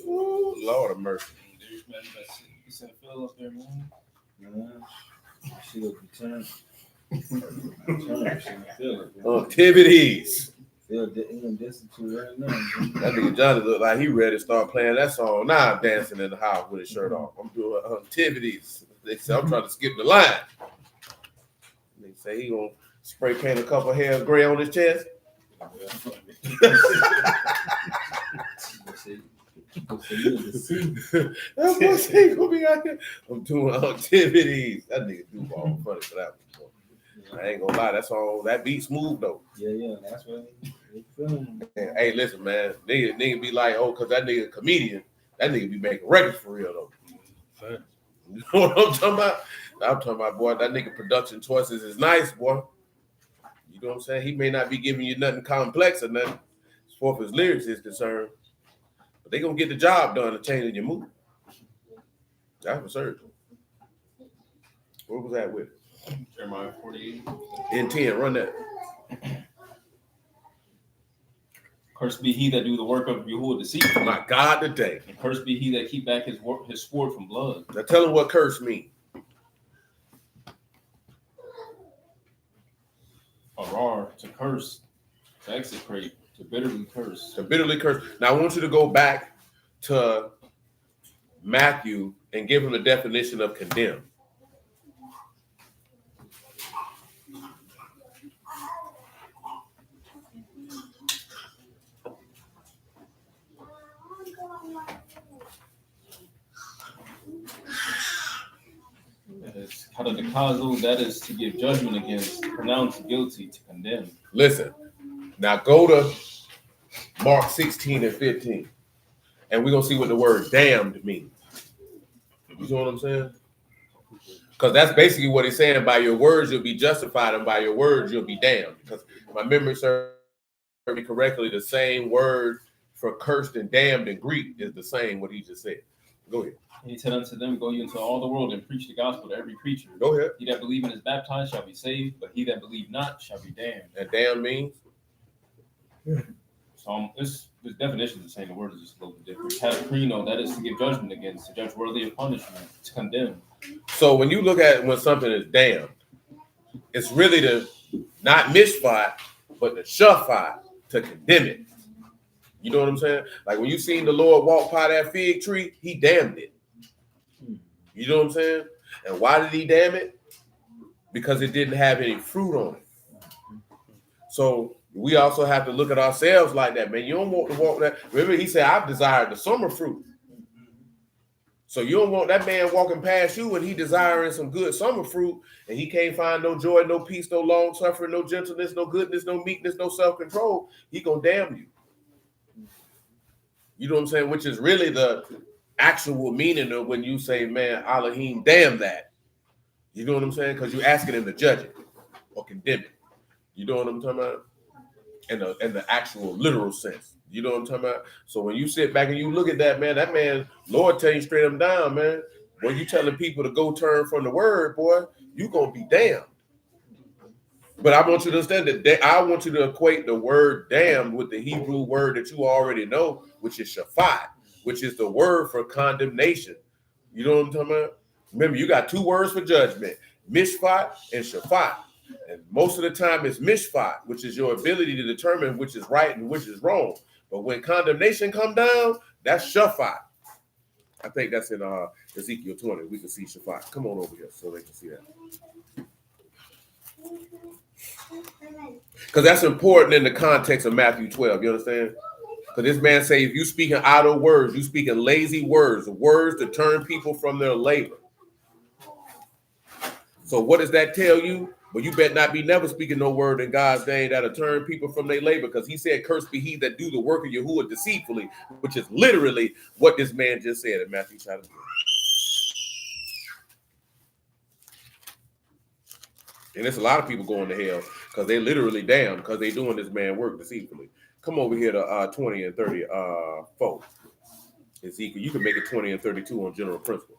Ooh, Lord of mercy. You said Phil up there, man. She look returned. Activities. Phil destitute right now. That nigga Johnny look like he ready to start playing that song. Now I'm dancing in the house with his shirt off. I'm doing activities. They say I'm trying to skip the line. They say he gonna spray paint a couple hairs gray on his chest. That's what he gonna be out here. I'm doing activities. That nigga do all funny for that one. I ain't gonna lie, that song, that beat smooth though. Yeah, that's what they feeling. Hey, listen, man, nigga be like, oh, cause that nigga a comedian, that nigga be making records for real though. Fair. You know what I'm talking about? I'm talking about, boy, that nigga production choices is nice, boy. You know what I'm saying? He may not be giving you nothing complex or nothing, as far as his lyrics is concerned, but they gonna get the job done of changing your mood. That's for certain. What was that with? Jeremiah 48. In 10, run that. Cursed be he that do the work of Yahuwah deceitfully. My God, today. And cursed be he that keep back his sword from blood. Now tell him what curse means. Arar, to curse, to execrate, to bitterly curse. To bitterly curse. Now I want you to go back to Matthew and give him the definition of condemn. That is to give judgment against, to pronounce guilty, to condemn. Listen, now go to Mark 16 and 15, and we're going to see what the word damned means. You know what I'm saying? Because that's basically what he's saying. By your words, you'll be justified, and by your words, you'll be damned. Because my memory serves me correctly, the same word for cursed and damned in Greek is the same what he just said. Go ahead. And he said unto them, go ye into all the world and preach the gospel to every creature. Go ahead. He that believe and is baptized shall be saved, but he that believe not shall be damned. And damn means? So this definition is the same. The word is just a little bit different. Katakrino, that is to give judgment against, to judge worthy of punishment, to condemn. So when you look at when something is damned, it's really the not mishpat, but the shafat to condemn it. You know what I'm saying? Like when you seen the Lord walk by that fig tree, he damned it. You know what I'm saying? And why did he damn it? Because it didn't have any fruit on it. So we also have to look at ourselves like that, man. You don't want to walk that. Remember, he said, I've desired the summer fruit. So you don't want that man walking past you and he desiring some good summer fruit and he can't find no joy, no peace, no long suffering, no gentleness, no goodness, no meekness, no self-control. He gonna damn you. You know what I'm saying? Which is really the actual meaning of when you say, man, Elohim, damn that. You know what I'm saying? Because you're asking him to judge it or condemn it. You know what I'm talking about? In the actual literal sense. You know what I'm talking about? So when you sit back and you look at that man, Lord tell you straight him down, man. When you telling people to go turn from the word, boy, you gonna be damned. But I want you to understand that I want you to equate the word damned with the Hebrew word that you already know, which is shafat, which is the word for condemnation. You know what I'm talking about? Remember, you got two words for judgment, mishpat and shafat. And most of the time it's mishpat, which is your ability to determine which is right and which is wrong. But when condemnation come down, that's shafat. I think that's in Ezekiel 20. We can see shafat. Come on over here so they can see that. Because that's important in the context of Matthew 12. You understand? Because this man say, if you speaking idle words, you speaking lazy words, words to turn people from their labor. So what does that tell you? Well, you better not be never speaking no word in God's name that'll turn people from their labor, because he said, cursed be he that do the work of Yahuwah deceitfully, which is literally what this man just said in Matthew chapter 3. And there's a lot of people going to hell because they literally damned because they doing this man work deceitfully. Come over here to 20 and 34. Ezekiel, you can make it 20 and 32 on general principle.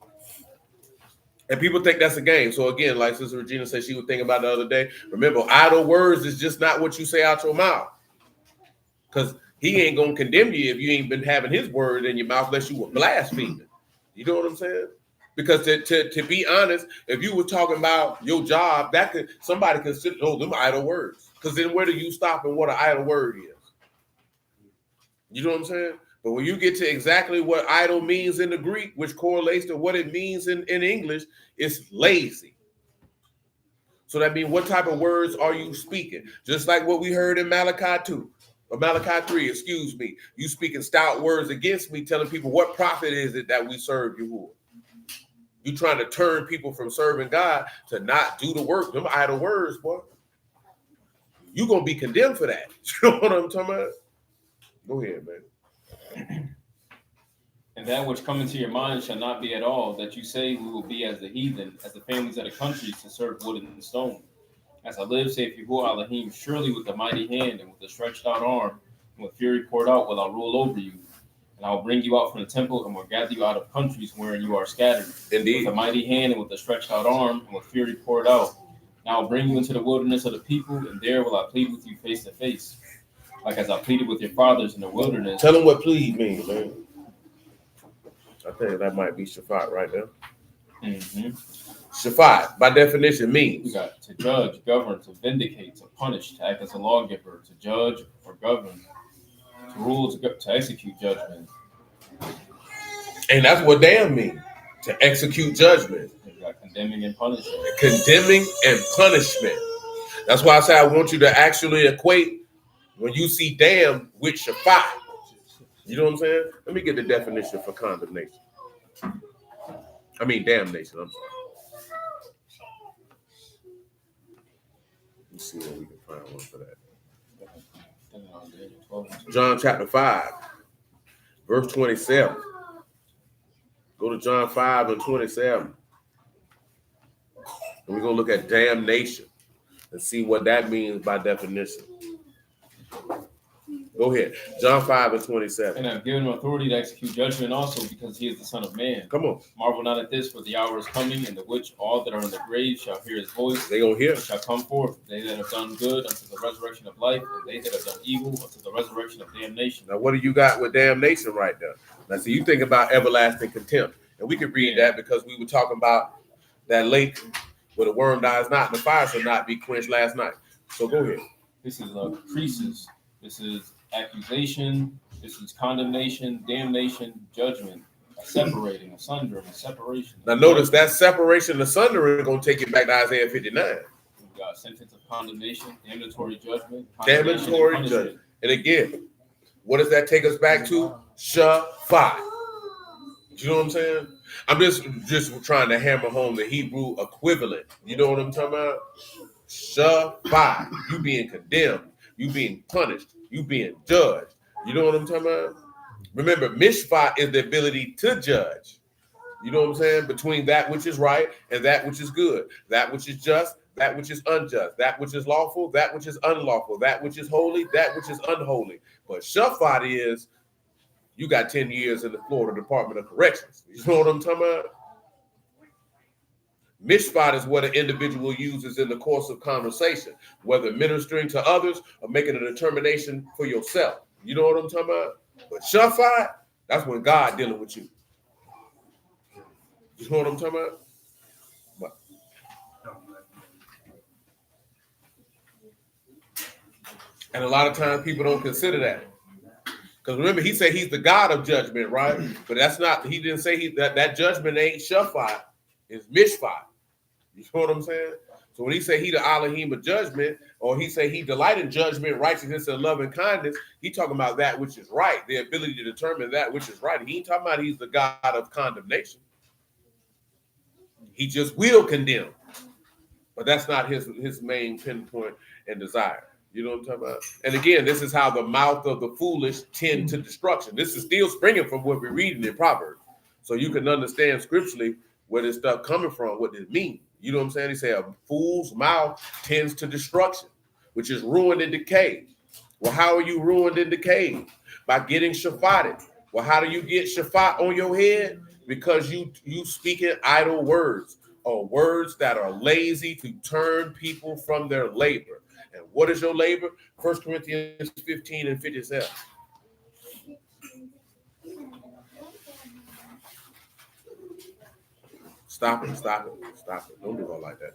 And people think that's a game. So again, like Sister Regina said, she was thinking about the other day. Remember, idle words is just not what you say out your mouth. Because He ain't gonna condemn you if you ain't been having his word in your mouth unless you were blaspheming. You know what I'm saying? Because to be honest, if you were talking about your job, that could somebody consider them idle words. Because then where do you stop and what an idle word is? You know what I'm saying? But when you get to exactly what idle means in the Greek, which correlates to what it means in English, it's lazy. So that means what type of words are you speaking? Just like what we heard in Malachi 2, or Malachi 3, excuse me. You speaking stout words against me, telling people what profit is it that we serve you for? You trying to turn people from serving God to not do the work. Them idle words, boy. You gonna be condemned for that. You know what I'm talking about? Go ahead, man. And that which come into your mind shall not be at all, that you say we will be as the heathen, as the families of the countries to serve wood and stone. As I live, saith Yahuwah Elohim, surely with a mighty hand and with a stretched out arm, and with fury poured out will I rule over you. And I will bring you out from the temple and will gather you out of countries wherein you are scattered. Indeed. With a mighty hand and with a stretched out arm and with fury poured out. And I will bring you into the wilderness of the people, and there will I plead with you face to face. Like as I pleaded with your fathers in the wilderness. Tell them what plead means, man. I think that might be Shaphat right there. Mm-hmm. Shaphat, by definition, means We got to judge, govern, to vindicate, to punish, to act as a lawgiver, to judge or govern, to rule, to execute judgment. and that's what damn means, to execute judgment. We got condemning and punishing. Condemning and punishment. That's why I say I want you to actually equate when you see damn with Shaphat. You know what I'm saying? Let me get the definition for condemnation. I mean damnation, I'm sorry. Let's see where we can find one for that. John chapter 5, verse 27. Go to John 5 and 27. And we're going to look at damnation and see what that means by definition. Go ahead. John 5 and 27. And I've given him authority to execute judgment also, because he is the Son of Man. Come on. Marvel not at this, for the hour is coming, in the which all that are in the grave shall hear his voice. They gonna hear. And shall come forth, they that have done good unto the resurrection of life, and they that have done evil unto the resurrection of damnation. Now, what do you got with damnation right there? Now, see, you think about everlasting contempt. And we could read that because we were talking about that lake where the worm dies not and the fire shall not be quenched last night. So go ahead. This is creases. This is accusation. This is condemnation, damnation, judgment, a separating, a sundering, a separation. Now notice that separation, the sundering, is going to take you back to Isaiah 59. We've got sentence of condemnation, damnatory judgment, Damnatory and judgment. And again, what does that take us back to? Shaphat. You know what I'm saying? I'm just trying to hammer home the Hebrew equivalent. You know what I'm talking about? Shaphat. You being condemned. You being punished. You being judged. You know what I'm talking about? Remember, mishpat is the ability to judge. You know what I'm saying? Between that which is right and that which is good. That which is just, that which is unjust. That which is lawful, that which is unlawful. That which is holy, that which is unholy. But shaphat is, you got 10 years in the Florida Department of Corrections. You know what I'm talking about? Mishpat is what an individual uses in the course of conversation, whether ministering to others or making a determination for yourself. You know what I'm talking about? But shaphat, that's when God dealing with you. You know what I'm talking about? But, and a lot of times people don't consider that. Because remember, he said he's the God of judgment, right? But that's not, he didn't say that judgment ain't shaphat, it's mishpat. You know what I'm saying? So when he say he the Elohim of judgment, or he say he delight in judgment, righteousness, and love and kindness, he talking about that which is right, the ability to determine that which is right. He ain't talking about he's the God of condemnation. He just will condemn. But that's not his main pinpoint and desire. You know what I'm talking about? And again, this is how the mouth of the foolish tend to destruction. This is still springing from what we're reading in Proverbs. So you can understand scripturally where this stuff coming from, what it means. You know what I'm saying? He said a fool's mouth tends to destruction, which is ruin and decay. Well, how are you ruined and decayed? By getting shaphated. Well, how do you get shaphat on your head? Because you speaking idle words, or words that are lazy to turn people from their labor. And what is your labor? 1 Corinthians 15 and 57. Stop it. Don't do it like that.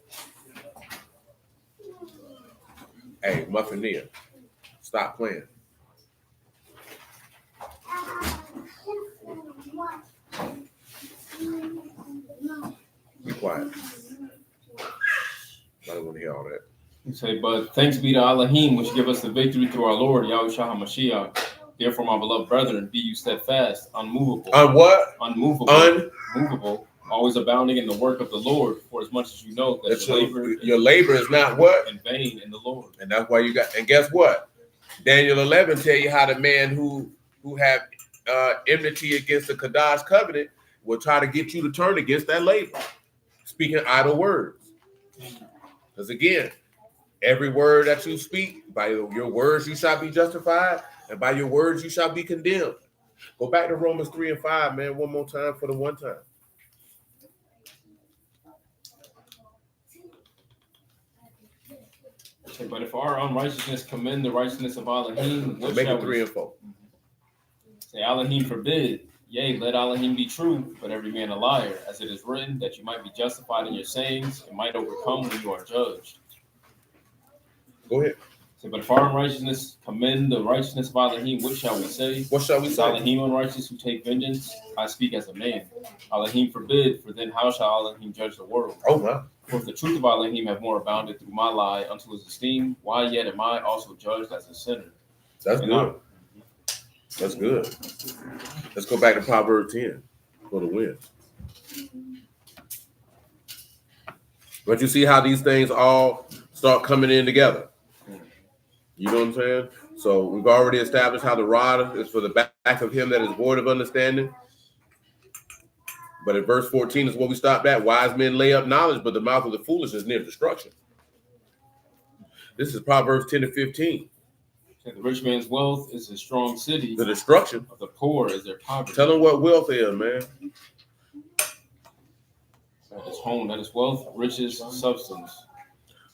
Hey, Muffineer, stop playing. Be quiet. I don't want to hear all that. You say, but thanks be to Elohim, which give us the victory through our Lord, Yahushua HaMashiach. Therefore, my beloved brethren, be you steadfast, unmovable. On what? Unmovable. Unmovable. Always abounding in the work of the Lord, for as much as you know that your labor is not what? In vain in the Lord. And that's why you got, and guess what? Daniel 11 tell you how the man who have enmity against the Kadash covenant will try to get you to turn against that labor, speaking idle words. Because again, every word that you speak, by your words you shall be justified, and by your words you shall be condemned. Go back to Romans 3 and 5, man, one more time for the one time. Okay, but if our unrighteousness commend the righteousness of Elohim, what Make shall it 3 we and 4. say? Elohim forbid. Yea, let Elohim be true, but every man a liar, as it is written, that you might be justified in your sayings and might overcome when you are judged. Go ahead. So, but if our unrighteousness commend the righteousness of Elohim, what shall we say? What shall we Is say? Elohim unrighteous who take vengeance? I speak as a man. Elohim forbid, for then how shall Elohim judge the world? Oh my. For if the truth of Elohim have more abounded through my lie unto his esteem, why yet am I also judged as a sinner? That's good. That's good. Let's go back to Proverbs 10 for the win. But you see how these things all start coming in together. You know what I'm saying? So we've already established how the rod is for the back of him that is void of understanding. But in verse 14 is what we stopped at. Wise men lay up knowledge, but the mouth of the foolish is near destruction. This is Proverbs 10 and 15. The rich man's wealth is a strong city. The destruction of the poor is their poverty. Tell them what wealth is, man. That is home, that is wealth, riches, substance.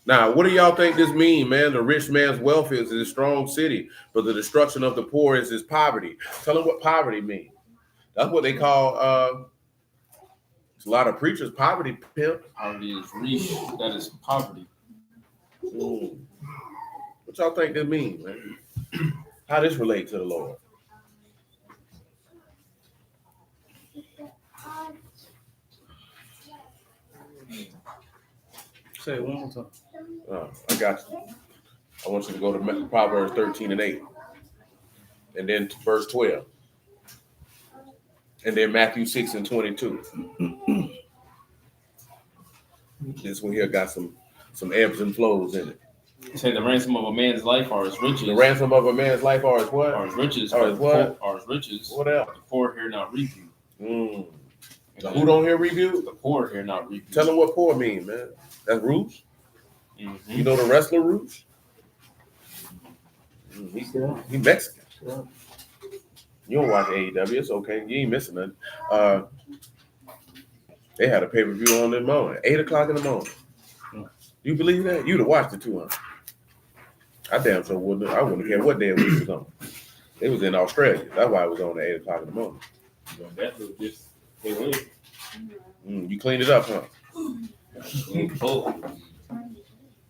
Now, what do y'all think this means, man? The rich man's wealth is a strong city, but the destruction of the poor is his poverty. Tell them what poverty means. That's what they call, a lot of preachers, poverty pimp. Poverty is rich, that is poverty. What y'all think this means, man? How this relate to the Lord? Say it one more time. I got you. I want you to go to Proverbs 13 and 8. And then to verse 12. And then Matthew 6 and 22. This one here got some ebbs and flows in it. You say the ransom of a man's life are his riches. The ransom of a man's life are his what? Are his riches. Are his what? Are his riches. What else? The poor here not rebuke. Who don't hear rebuke? The poor here not rebuke. Tell them what poor mean, man. That's Roots. Mm-hmm. You know the wrestler Roots? He Mexican. You don't watch AEW, it's okay. You ain't missing nothing. They had a pay-per-view on in the morning, 8 o'clock in the morning. You believe that? You'd have watched it too, huh? I damn sure wouldn't. I wouldn't care what day it was on. It was in Australia. That's why it was on at 8 o'clock in the morning. You cleaned it up, huh?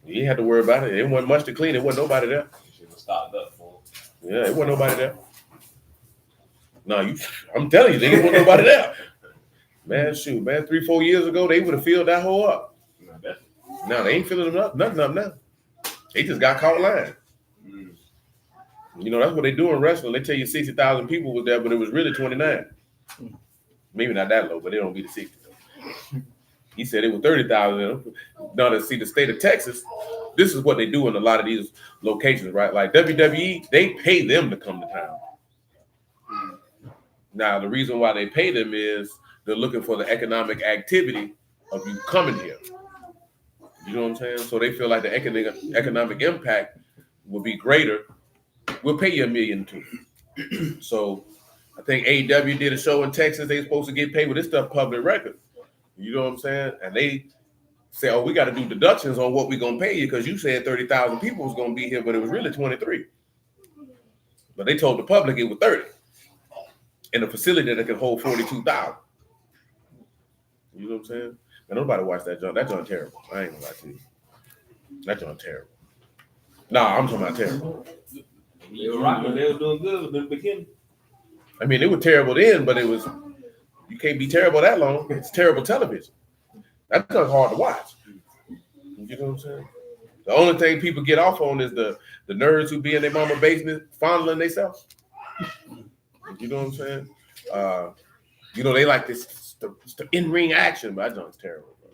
You ain't had to worry about it. It wasn't much to clean. It wasn't nobody there. Yeah, it wasn't nobody there. No, I'm telling you, there wasn't nobody there. Man, shoot, man, 3-4 years ago, they would have filled that hole up. No, they ain't filling them up, nothing up now. They just got caught lying. You know, that's what they do in wrestling. They tell you 60,000 people was there, but it was really 29. Maybe not that low, but they don't be the 60. He said it was 30,000. Now to see the state of Texas, this is what they do in a lot of these locations, right? Like WWE, they pay them to come to town. Now, the reason why they pay them is they're looking for the economic activity of you coming here. You know what I'm saying? So they feel like the economic impact will be greater. We'll pay you $1 million too. So I think AEW did a show in Texas. They supposed to get paid with this stuff public record. You know what I'm saying? And they say, oh, we got to do deductions on what we're going to pay you because you said 30,000 people was going to be here, but it was really 23. But they told the public it was 30 in a facility that could hold 42,000. You know what I'm saying? And nobody watched that joint. That joint terrible. I ain't gonna lie to you. That joint terrible. Nah, I'm talking about terrible. They were rocking. They were doing good in the beginning. I mean, it was terrible then, but it was. You can't be terrible that long. It's terrible television. That's hard to watch. You know what I'm saying? The only thing people get off on is the nerds who be in their mama basement fondling themselves. You know what I'm saying? They like this the in-ring action, but that joint's terrible, bro.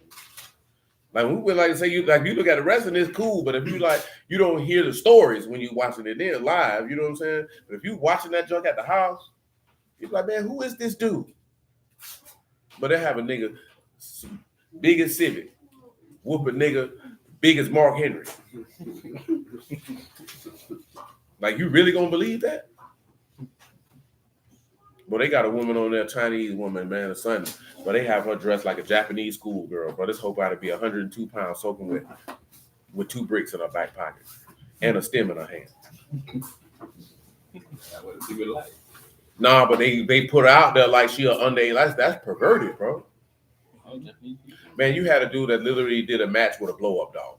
Like we would like to say you look at the wrestling, it's cool, but if you don't hear the stories when you watching it then live, you know what I'm saying? But if you watching that junk at the house, you're like, man, who is this dude? But they have a nigga big as Civic, whoop a nigga big as Mark Henry. Like, you really gonna believe that? Well, they got a woman on there, Chinese woman, man, a son, but they have her dressed like a Japanese schoolgirl. But this hope out to be 102 pounds soaking wet with 2 bricks in her back pocket and a stem in her hand. That was a good life. Nah, but they put her out there like she an underage. That's perverted, bro. Man, you had a dude that literally did a match with a blow up dog,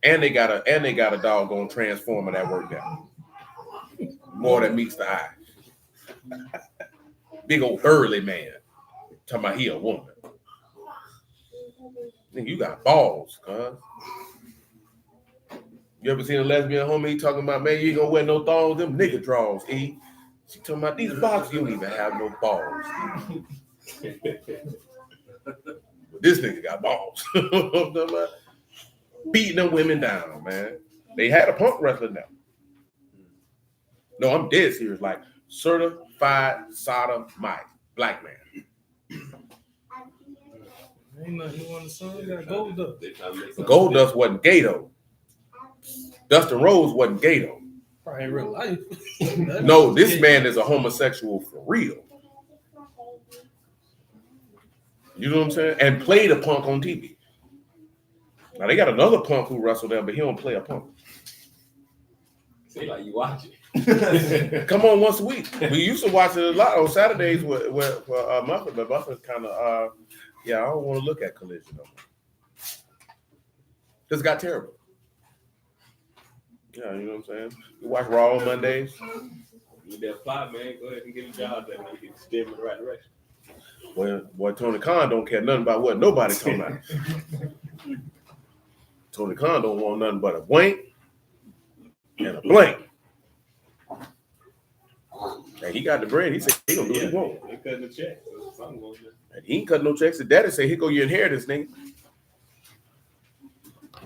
and they got a doggone transformer that worked out more than meets the eye. Big old burly man talking about he a woman. Nigga, you got balls, cuz. You ever seen a lesbian homie talking about, man, you ain't gonna wear no thongs, them nigga draws, E. She talking about these boxes, you don't even have no balls. But this nigga got balls. Beating them women down, man. They had a punk wrestler now. No, I'm dead serious. Like, certified sodomite, black man. Ain't nothing you want to say. Got gold dust. Gold Dust wasn't gay though. Dustin Rhodes wasn't gay though. Probably in real life. No, this man is a homosexual for real. You know what I'm saying? And played a punk on TV. Now they got another punk who wrestled there, but he don't play a punk. Say like you watch it. Come on once a week. We used to watch it a lot on Saturdays with Muffin, but Muffin's kind of I don't want to look at Collision no more. This got terrible. Yeah, you know what I'm saying? You watch Raw on Mondays. You that fly, man. Go ahead and get a job there, man. You can steer in the right direction. Well, boy, Tony Khan don't care nothing about what nobody talking about. Tony Khan don't want nothing but a blank and a blank. And he got the bread. He said he gonna do what he want. They cutting the check. So something going on. And he ain't cut no checks. His daddy say, here go your inheritance, nigga.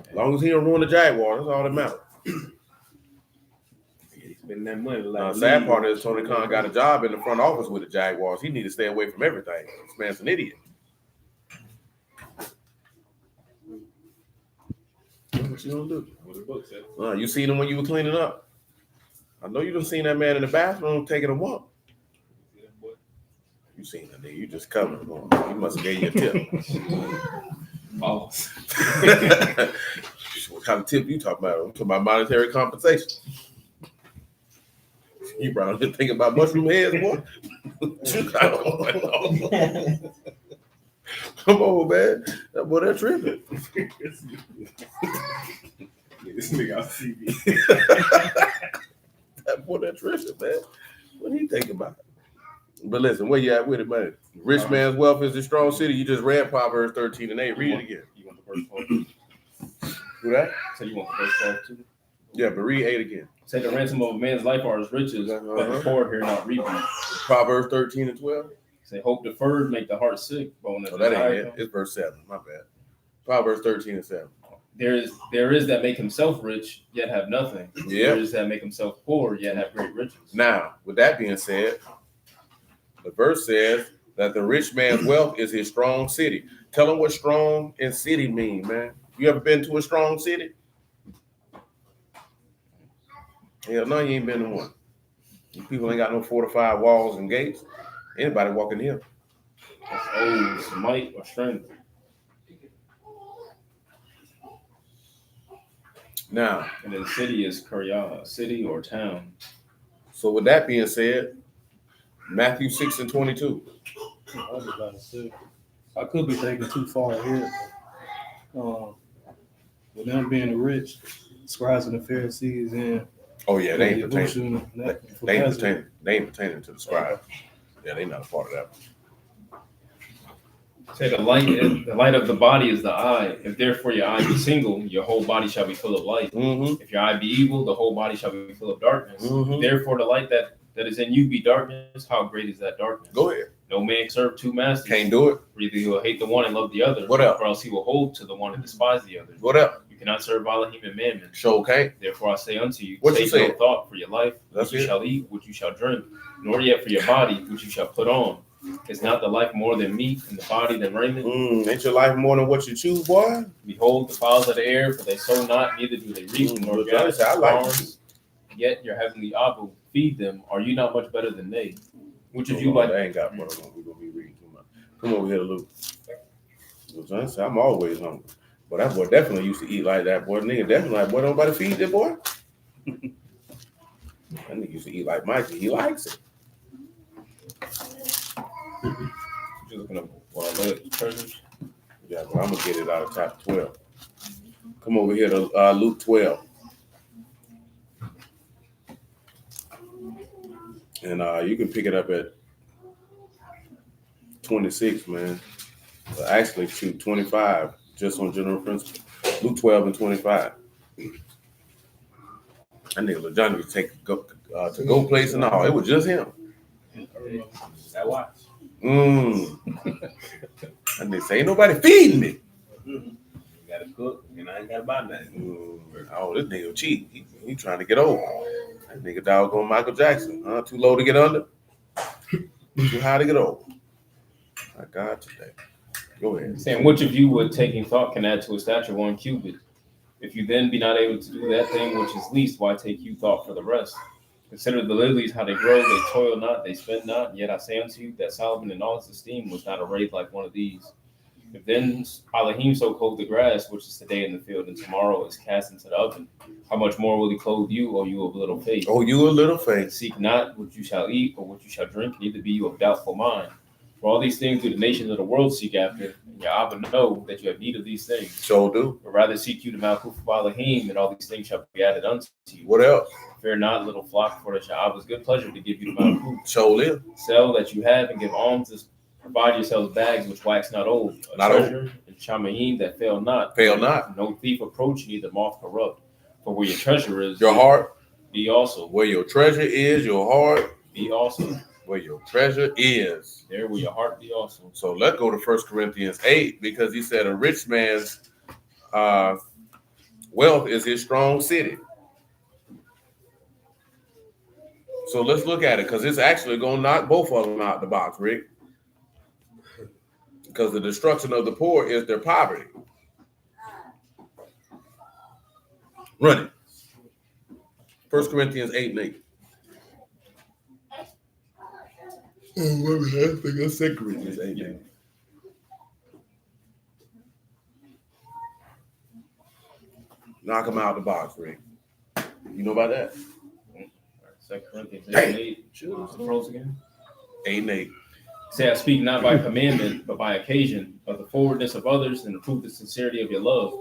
As long as he don't ruin the Jaguar, that's all that matters. He's spending that money. Like Sad part is Tony Khan got a job in the front office with the Jaguars. He need to stay away from everything. This man's an idiot. What you gonna do? What the book said. You seen him when you were cleaning up? I know you done seen that man in the bathroom taking a walk. You seen that nigga. You just covered him. He must have gave you a tip. Oh. What kind of tip you talking about? I'm talking about monetary compensation. You probably been thinking about mushroom heads, boy. Come on, man. That boy, they're tripping. This nigga on TV. That boy, they're tripping, man. What he think about? But listen, where you at with it, man? Rich man's wealth is a strong city. You just read Proverbs 13:8. Read it again. You want the first part? Who that? So you want the first part too? Yeah, but read 8 again. Say the ransom of a man's life are his riches, but the poor here not reaping. Proverbs 13:12. Say hope deferred make the heart sick, but when Oh, that ain't it. It's verse 7. My bad. Proverbs 13:7. there is that make himself rich yet have nothing. Yeah. There is that make himself poor yet have great riches. Now, with that being said, the verse says that the rich man's wealth is his strong city. Tell him what strong and city mean, man. You ever been to a strong city? Hell no, you ain't been to one. You people ain't got no fortified walls and gates. Anybody walking here. That's old might or strength. Now, And then city is kuryah, city or town. so with that being said, Matthew 6:22. I was about to say. I could be thinking too far ahead. With them being the rich, scribes and the Pharisees, and Oh yeah, they ain't the pertaining. evolution, They ain't pertaining to the scribe. Yeah, they not a part of that. Say the light of the body is the eye. If therefore your eye be single, your whole body shall be full of light. Mm-hmm. If your eye be evil, the whole body shall be full of darkness. Mm-hmm. Therefore the light that is in you be darkness. How great is that darkness? Go ahead. No man can serve two masters. Can't do it. For either he will hate the one and love the other, What else? or else he will hold to the one and despise the other. What else? You cannot serve Elohim and mammon. Show can't. Therefore I say unto you, What you take say? no thought for your life, That's what you it. shall eat, what you shall drink, nor yet for your body, which you shall put on. Is not the life more than meat, and the body than raiment? Ain't your life more than what you choose, boy? Behold the fowls of the air, for they sow not, neither do they reap, nor Look, gather I like barns. Yet your heavenly Abba feed them. Are you not much better than they? Which of you like? like? I ain't got one. We're gonna be reading too much. Come over here, Luke. I'm always hungry. But that boy definitely used to eat like that, boy. Nigga definitely like, boy, don't nobody feed that boy. That nigga used to eat like Mikey. He likes it. You're looking up treasures. Yeah, but I'm gonna get it out of chapter 12. Come over here to Luke 12. And you can pick it up at 26, man. Actually, shoot, 25, just on general principle. Luke 12 and 25. That nigga Lil Johnny would take to go place and all. It was just him. That watch. That nigga say, ain't nobody feeding me. You gotta cook, and I ain't gotta buy nothing. Oh, this nigga cheat. He trying to get over. That nigga doggone Michael Jackson. Too low to get under. Too high to get over. My God, today. Go ahead. Saying, which of you would taking thought can add to a stature 1 cubit? If you then be not able to do that thing which is least, why take you thought for the rest? Consider the lilies, how they grow, they toil not, they spend not. Yet I say unto you that Solomon in all his esteem was not arrayed like one of these. If then Elohim so clothe the grass, which is today in the field, and tomorrow is cast into the oven, how much more will he clothe you, O you of little faith? Oh, you a little faith. Seek not what you shall eat or what you shall drink, neither be you of doubtful mind. For all these things do the nations of the world seek after, and your Abba know that you have need of these things. So do. But rather seek you the Malkuth of Elohim, and all these things shall be added unto you. What else? Fear not, little flock, for it is your Abba's good pleasure to give you the Malkuth. So live. Sell that you have and give alms. Provide yourselves bags which wax not old, a Not treasure and shamayim that fail not. Fail not. No thief approach, neither moth corrupt. For where your treasure is, Your heart. be also. Where your treasure is, your heart. Be also. Where your treasure is. There will your heart be also. So let's go to 1 Corinthians 8, because he said a rich man's wealth is his strong city. So let's look at it, because it's actually going to knock both of them out the box, Rick. Because the destruction of the poor is their poverty. Run it. 1 Corinthians 8 and 8. Oh, I think that's 2 Corinthians 8 and 8. Knock them out the box, Rick. You know about that? 2 Corinthians 8 and 8. What's the pros again? 8 and 8. Say, I speak not by commandment, but by occasion, of the forwardness of others, and to prove the sincerity of your love.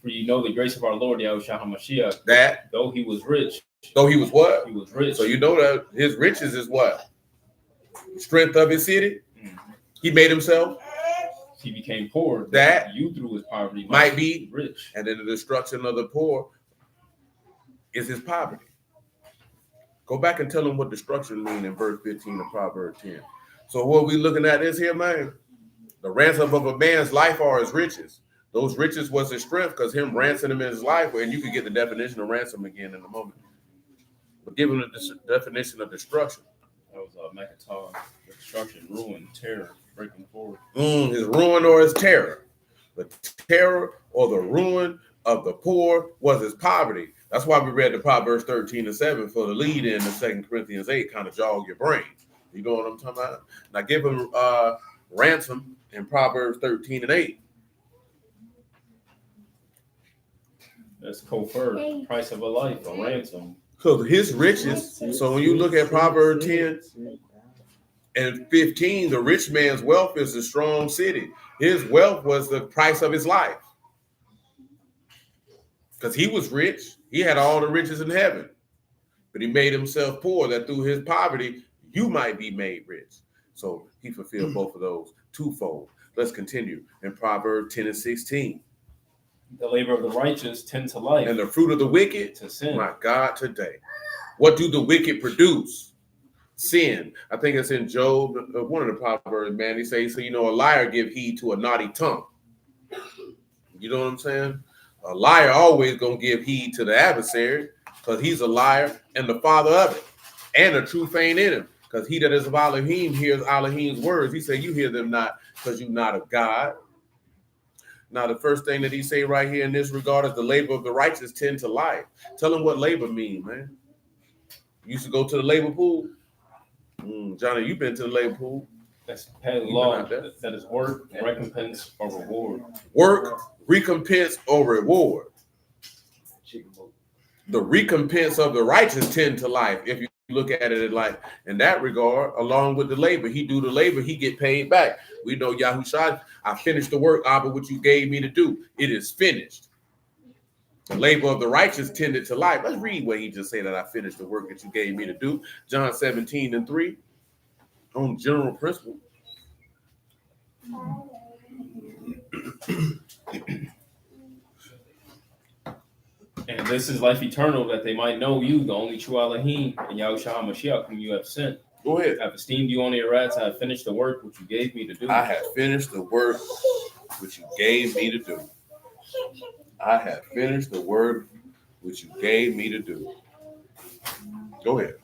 For you know the grace of our Lord Yahushua HaMashiach, That, though he was rich, though he was what? he was rich. So you know that his riches is what? Strength of his city. He made himself. He became poor. That you through his poverty might be rich. And then the destruction of the poor is his poverty. Go back and tell him what destruction means in verse 15 of Proverbs 10. So what we looking at is here, man. The ransom of a man's life are his riches. Those riches was his strength, because him ransoming his life, and you can get the definition of ransom again in a moment. But give him the definition of destruction. That was Mechatah, destruction, ruin, terror, breaking forward. His ruin or his terror. The terror or the ruin of the poor was his poverty. That's why we read the Proverbs 13 and 7 for the lead in the 2 Corinthians 8, kind of jog your brain. You know what I'm talking about? Now give him ransom in Proverbs 13 and 8. That's kofar, price of a life, a ransom. So his riches. So when you look at Proverbs 10, And 15, the rich man's wealth is a strong city. His wealth was the price of his life. Because he was rich. He had all the riches in heaven. But he made himself poor, that through his poverty, you might be made rich. So he fulfilled both of those twofold. Let's continue in Proverbs 10 and 16. The labor of the righteous tend to life. And the fruit of the wicked, to sin. My God, today. What do the wicked produce? Sin. I think it's in Job, one of the Proverbs, man. He says, so, a liar give heed to a naughty tongue. You know what I'm saying? A liar always going to give heed to the adversary because he's a liar and the father of it. And the truth ain't in him because he that is of Elohim hears Elohim's words. He said, you hear them not because you're not of God. Now, the first thing that he say right here in this regard is the labor of the righteous tend to life. Tell him what labor mean, man. You used to go to the labor pool? Johnny, you've been to the labor pool. That's the law. That is work, recompense, or reward. Work, recompense, or reward. The recompense of the righteous tend to life. If you look at it like in that regard, along with the labor, he do the labor, he get paid back. We know Yahushua, I finished the work, Abba, what you gave me to do. It is finished. The labor of the righteous tended to life. Let's read what he just said, that I finished the work that you gave me to do. John 17 and 3 on general principle. And this is life eternal, that they might know you, the only true Elohim, and Yahushua HaMashiach, whom you have sent. Go ahead. I have esteemed you on the rats. I have finished the work which you gave me to do. I have finished the work which you gave me to do. I have finished the work which you gave me to do. Go ahead.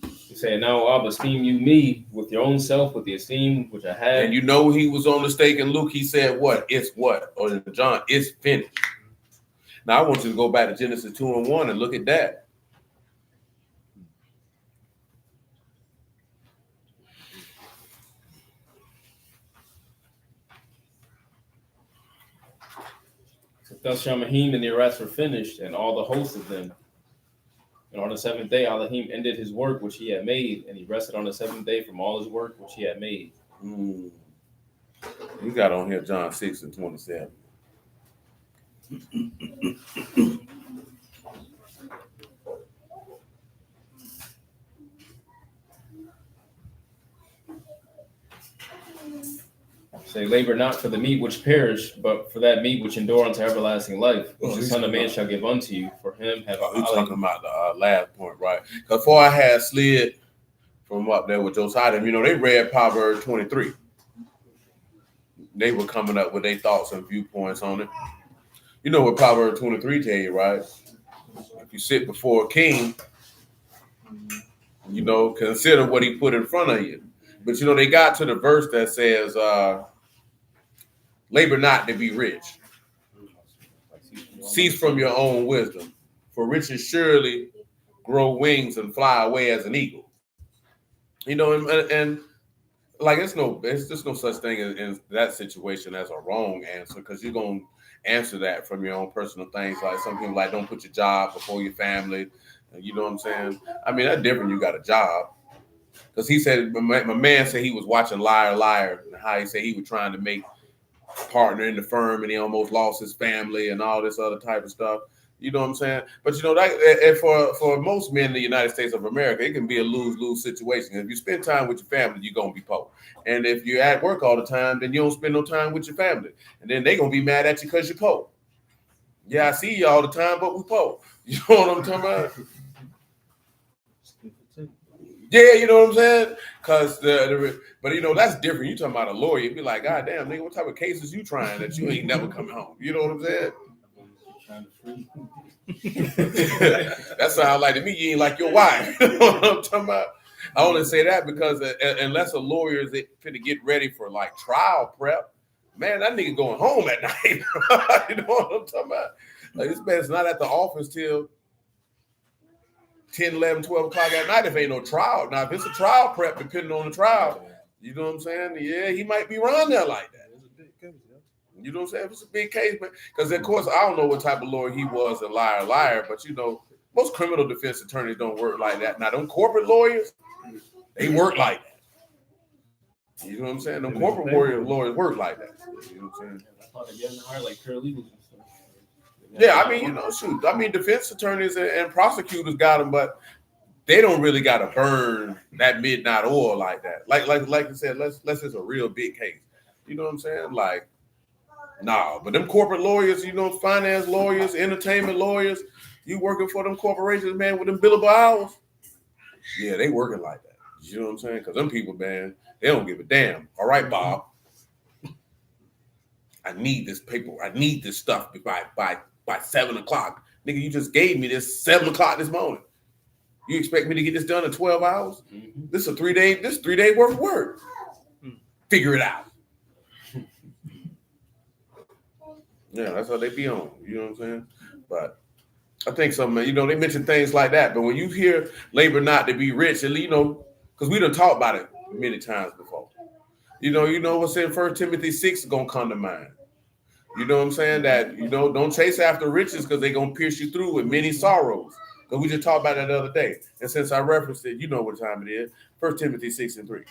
He said, now I'll esteem you me with your own self, with the esteem which I had. And he was on the stake in Luke. He said, what? It's what? Or in John, it's finished. Now, I want you to go back to Genesis 2 and 1 and look at that. So thus Shamahim and the rest were finished, and all the hosts of them. And on the seventh day, Elohim ended his work which he had made, and he rested on the seventh day from all his work which he had made. You got on here John 6 and 27. Say, labor not for the meat which perish, but for that meat which endure unto everlasting life, which the Son of Man shall give unto you. For him have I. We're talking about the last point, right? Because before I had slid from up there with Josiah, they read Proverbs 23. They were coming up with their thoughts and viewpoints on it. You know what Proverbs 23 tell you, right? If you sit before a king, consider what he put in front of you. But they got to the verse that says, labor not to be rich. Cease from your own wisdom, for riches surely grow wings and fly away as an eagle. And like it's just no such thing in that situation as a wrong answer, because you're gonna answer that from your own personal things. Like some people like, don't put your job before your family. You know what I'm saying? I mean, that's different. You got a job. Because he said, my man said he was watching Liar, Liar, and how he said he was trying to make partner in the firm and he almost lost his family and all this other type of stuff. You know what I'm saying? But that for most men in the United States of America, it can be a lose-lose situation. If you spend time with your family, you're gonna be poor. And if you're at work all the time, then you don't spend no time with your family. And then they're gonna be mad at you because you're poor. Yeah, I see you all the time, but we're poor. You know what I'm talking about? Yeah, you know what I'm saying? Because but that's different. You talking about a lawyer, you'd be like, God damn, nigga, what type of cases you trying that you ain't never coming home? You know what I'm saying? That sounds like to me you ain't like your wife. You know what I'm talking about? I only say that because unless a lawyer is finna get ready for like trial prep, man, that nigga going home at night. You know what I'm talking about? Like this man's not at the office till 10, 11, 12 o'clock at night if ain't no trial. Now, if it's a trial prep, depending on the trial, you know what I'm saying? Yeah, he might be around there like that. You know what I'm saying? It's a big case, but because of course I don't know what type of lawyer he was, a liar, but most criminal defense attorneys don't work like that. Now, them corporate lawyers, they work like that. You know what I'm saying? Them Yeah, corporate lawyers work like that. You know what I'm saying? I thought they getting hired like paralegals and stuff. Yeah, I mean, you know, shoot. I mean, defense attorneys and prosecutors got them, but they don't really got to burn that midnight oil like that. Like I said, let's it's a real big case. You know what I'm saying? Like, nah. But them corporate lawyers, you know, finance lawyers, entertainment lawyers, you working for them corporations, man, with them billable hours. Yeah, they working like that. You know what I'm saying? Because them people, man, they don't give a damn. All right, Bob. I need this paper. I need this stuff by 7 o'clock. Nigga, you just gave me this 7 o'clock this morning. You expect me to get this done in 12 hours? Mm-hmm. This is a 3 day worth of work. Figure it out. Yeah, that's how they be on. You know what I'm saying? But I think you know, they mention things like that. But when you hear labor not to be rich, you know, because we done talked about it many times before. You know what's in 1 Timothy 6 is gonna come to mind. You know what I'm saying? That, you know, don't chase after riches because they're gonna pierce you through with many sorrows. Because we just talked about that the other day. And since I referenced it, you know what time it is. 1 Timothy 6:3.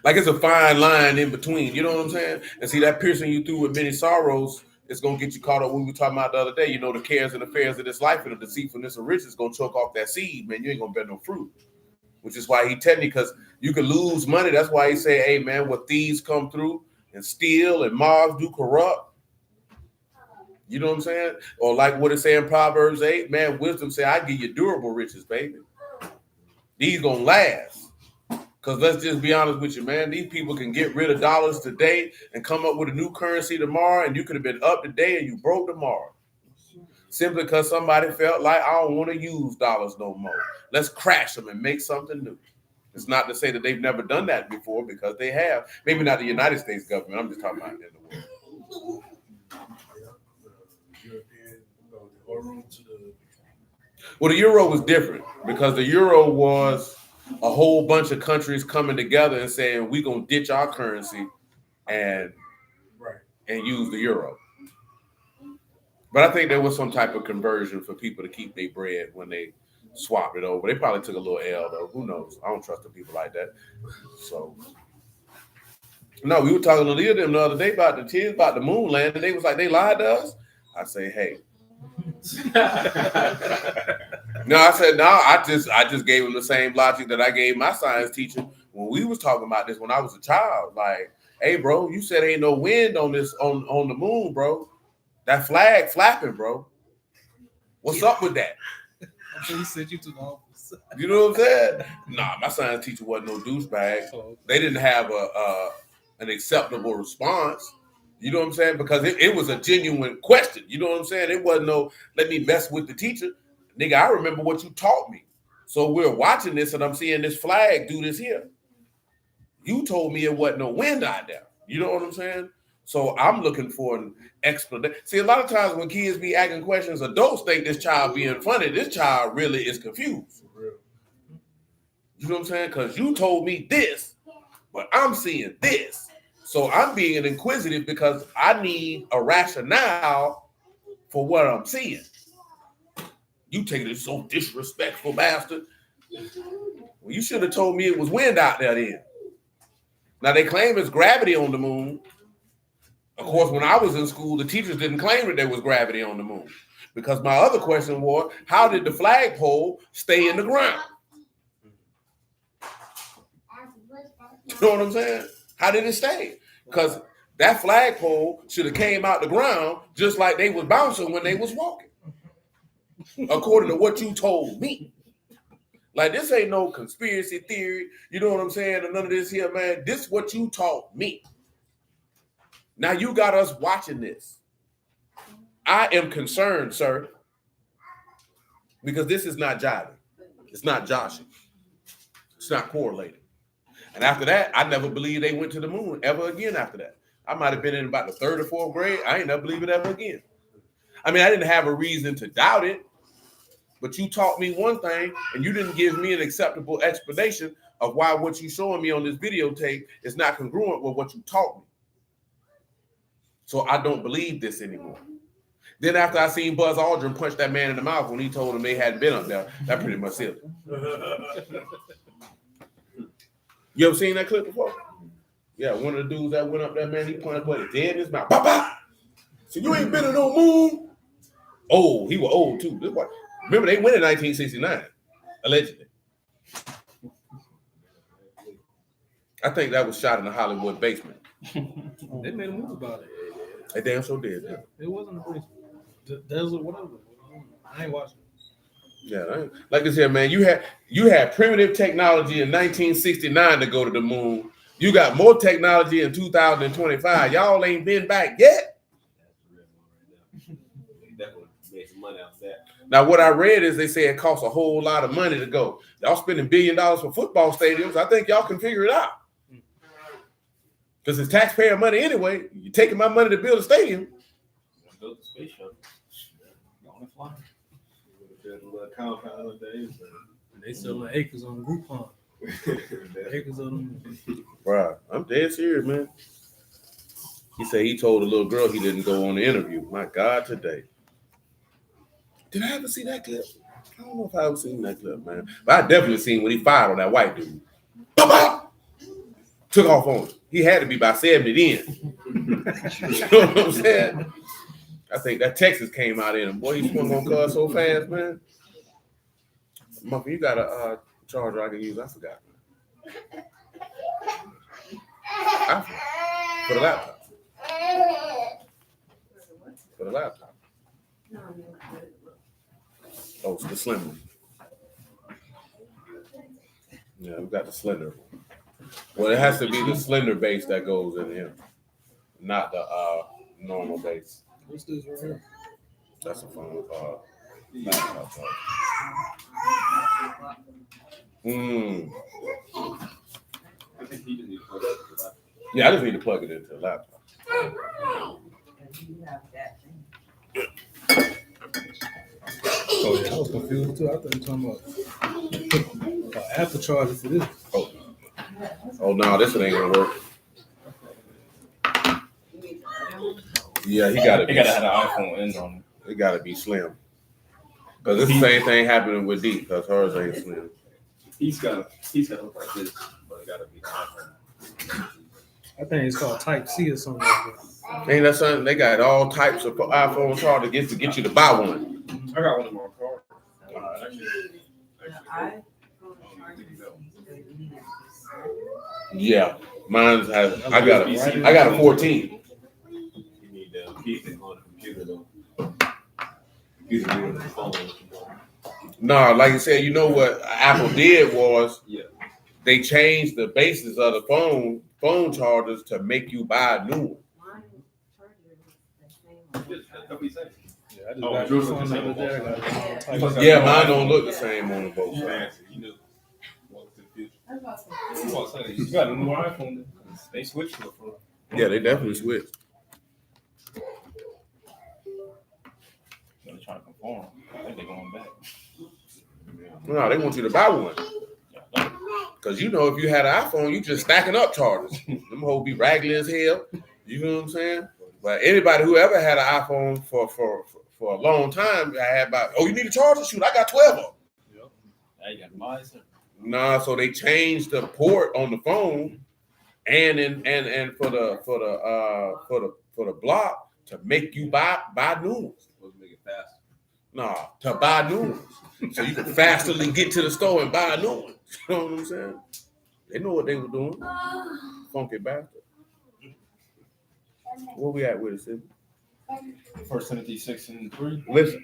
Like it's a fine line in between. You know what I'm saying? And see, that piercing you through with many sorrows is going to get you caught up. We were talking about the other day, you know, the cares and affairs of this life and the deceitfulness of riches is going to choke off that seed, man. You ain't going to bear no fruit. Which is why he telling you, because you can lose money. That's why he say, hey, man, what thieves come through and steal and moths do corrupt. You know what I'm saying? Or like what it say in Proverbs 8, man, wisdom say, I give you durable riches, baby. These going to last. Because let's just be honest with you, man. These people can get rid of dollars today and come up with a new currency tomorrow, and you could have been up today and you broke tomorrow. Simply because somebody felt like, I don't want to use dollars no more. Let's crash them and make something new. It's not to say that they've never done that before, because they have. Maybe not the United States government. I'm just talking about in the world. Well, the euro was different because the euro was a whole bunch of countries coming together and saying, we're going to ditch our currency and use the euro. But I think there was some type of conversion for people to keep their bread when they swapped it over. They probably took a little L, though. Who knows? I don't trust the people like that. So, no, we were talking to Leah them the other day about the moon landing. They was like, they lied to us. I say, hey. No, I said, no, I just gave him the same logic that I gave my science teacher when we was talking about this when I was a child. Like, hey, bro, you said ain't no wind on the moon, bro. That flag flapping, bro. What's up with that? He sent you to the office. You know what I'm saying? Nah, my science teacher wasn't no douchebag. They didn't have an acceptable response. You know what I'm saying? Because it was a genuine question. You know what I'm saying? It wasn't no, let me mess with the teacher. Nigga, I remember what you taught me. So we're watching this and I'm seeing this flag do this here. You told me it wasn't no wind out there. You know what I'm saying? So I'm looking for an explanation. See, a lot of times when kids be asking questions, adults think this child being funny. This child really is confused. You know what I'm saying? Because you told me this, but I'm seeing this. So I'm being inquisitive because I need a rationale for what I'm seeing. You taking it so disrespectful, bastard. Well, you should have told me it was wind out there then. Now they claim it's gravity on the moon. Of course, when I was in school, the teachers didn't claim that there was gravity on the moon. Because my other question was, how did the flagpole stay in the ground? You know what I'm saying? How did it stay? Because that flagpole should have came out the ground just like they was bouncing when they was walking. According to what you told me. Like, this ain't no conspiracy theory. You know what I'm saying? And none of this here, man. This is what you taught me. Now you got us watching this. I am concerned, sir, because this is not jiving. It's not joshing. It's not correlating. And after that, I never believed they went to the moon ever again after that. I might have been in about the 3rd or 4th grade. I ain't never believe it ever again. I mean, I didn't have a reason to doubt it, but you taught me one thing and you didn't give me an acceptable explanation of why what you showing me on this videotape is not congruent with what you taught me. So I don't believe this anymore. Then after I seen Buzz Aldrin punch that man in the mouth when he told him they hadn't been up there, that pretty much sealed it. You ever seen that clip before? Yeah, one of the dudes that went up there, man, he pointed but dead in his mouth. Bop, bop. So you ain't been on no moon. Oh, he was old too. This boy. Remember, they went in 1969, allegedly. I think that was shot in the Hollywood basement. They made a movie about it. They damn sure did. Yeah. It wasn't a basement. Desert, whatever. I ain't watching. Yeah, like this here, man. You had primitive technology in 1969 to go to the moon. You got more technology in 2025. Y'all ain't been back yet. Definitely made some money out of that. Now, what I read is they say it costs a whole lot of money to go. Y'all spending $1 billion for football stadiums. I think y'all can figure it out. Because it's taxpayer money anyway. You're taking my money to build a stadium. Built the space shuttle. On the fly. There's a little compound days. They selling acres on Groupon. Acres of them. Right. I'm dead serious, man. He said he told a little girl he didn't go on the interview. My God, today. Did I ever see that clip? I don't know if I ever seen that clip, man. But I definitely seen when he fired on that white dude. Took off on him. He had to be about 70 then. You know what I'm saying? I think that Texas came out in him. Boy, he swung on cuz so fast, man. Muffin, you got a charger I can use? I forgot. For the laptop. For the laptop. Oh, it's the slim one. Yeah, we got the slender. Well, it has to be the slender base that goes in here, not the normal base. What's this right here? That's a phone laptop. I think he just needs to put that to the laptop. Yeah, I just need to plug it into the laptop. Oh yeah, I was confused too. I thought you were talking about after charger for this. Oh no, this one ain't gonna work. Yeah, he gotta have an iPhone end on it. It gotta be slim. Cause it's the same thing happening with D, cause hers ain't slim. He's got to look like this, but it got to be iPhone. I think it's called Type C or something like that. Ain't that something? They got all types of iPhone chargers to get you to buy one. I got one in my car. Yeah, mine has. I got a 14. You need to keep it on the computer though. You can do it on the phone. No, like I said, you know what Apple did was they changed the basis of the phone chargers to make you buy a new one. I just got this one the other day. I got Type C. Yeah, mine don't look the same on both sides. You got a new iPhone. They switched to it for. Yeah, they definitely switched. They're trying to conform. I think they're going back. No, they want you to buy one. Because you know, if you had an iPhone, you just stacking up chargers. Them hoes be raggedy as hell. You know what I'm saying? But anybody who ever had an iPhone for a long time, I had about, you need a charger? Shoot, I got 12 of them. Yep. Now you got to buy something. Nah, so they changed the port on the phone and for the block to make you buy new ones. Supposed to make it faster. Nah, to buy new ones. So you can fasterly get to the store and buy a new one. You know what I'm saying? They know what they were doing. Funky bastard. Where we at with it, Sid? 1 Timothy 6:3. Listen.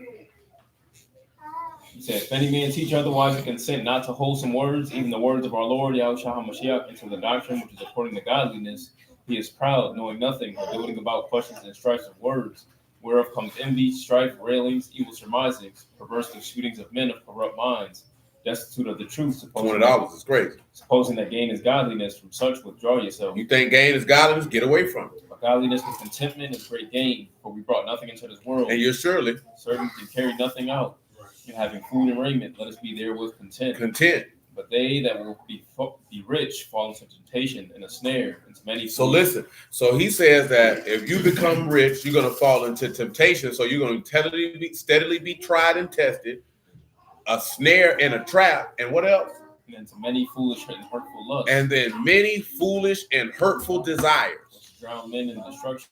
He said, if any man teach otherwise and consent not to wholesome words, even the words of our Lord Yahushua HaMashiach, into the doctrine which is according to godliness, he is proud, knowing nothing, or doting about questions and strifes of words, whereof comes envy, strife, railings, evil surmisings, perverse disputings of men of corrupt minds, destitute of the truth, $20 is crazy. Supposing that gain is godliness, from such withdraw yourself. You think gain is godliness? Get away from it. But godliness with contentment is great gain, for we brought nothing into this world. And you're surely Servants can carry nothing out. And having food and raiment, let us be therewith content. But they that will be rich fall into temptation and a snare, into many. So listen. So he says that if you become rich, you're going to fall into temptation. So you're going to steadily be tried and tested, a snare and a trap, and what else? And then to many foolish and hurtful lusts. And then many foolish and hurtful desires. Which drown men in destruction.